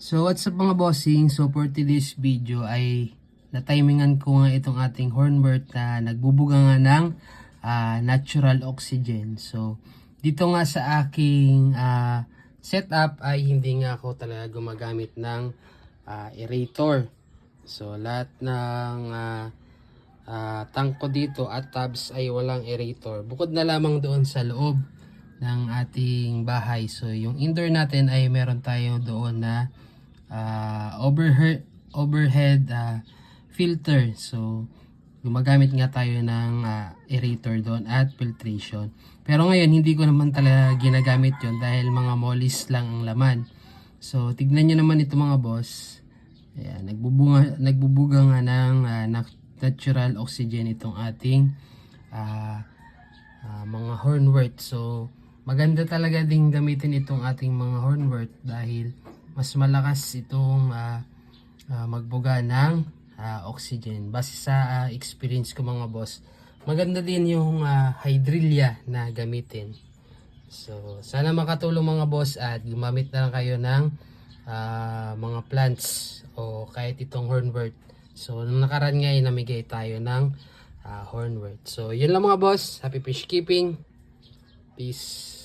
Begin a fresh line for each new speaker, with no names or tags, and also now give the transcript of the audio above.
So what's up mga bossing? So for today's video ay na-timingan ko nga itong ating hornwort na nagbubuga nga ng natural oxygen. So dito nga sa aking setup ay hindi nga ako talaga gumagamit ng aerator. So lahat ng tank ko dito at tabs ay walang aerator. Bukod na lamang doon sa loob ng ating bahay. So yung indoor natin ay meron tayo doon na overhead filter. So gumagamit nga tayo ng aerator doon at filtration. Pero ngayon hindi ko naman talaga ginagamit yon dahil mga mollis lang ang laman. So tignan nyo naman ito mga boss. Ayan, nagbubuga nga ng natural oxygen itong ating mga hornwort. So maganda talaga ding gamitin itong ating mga hornwort dahil mas malakas itong magbuga ng oxygen. Base sa experience ko mga boss, maganda din yung hydrilla na gamitin. So sana makatulong mga boss at gumamit na lang kayo ng mga plants o kahit itong hornwort. So nung nakaraan nga ay namigay tayo ng hornwort. So yun lang mga boss, happy fish keeping, peace.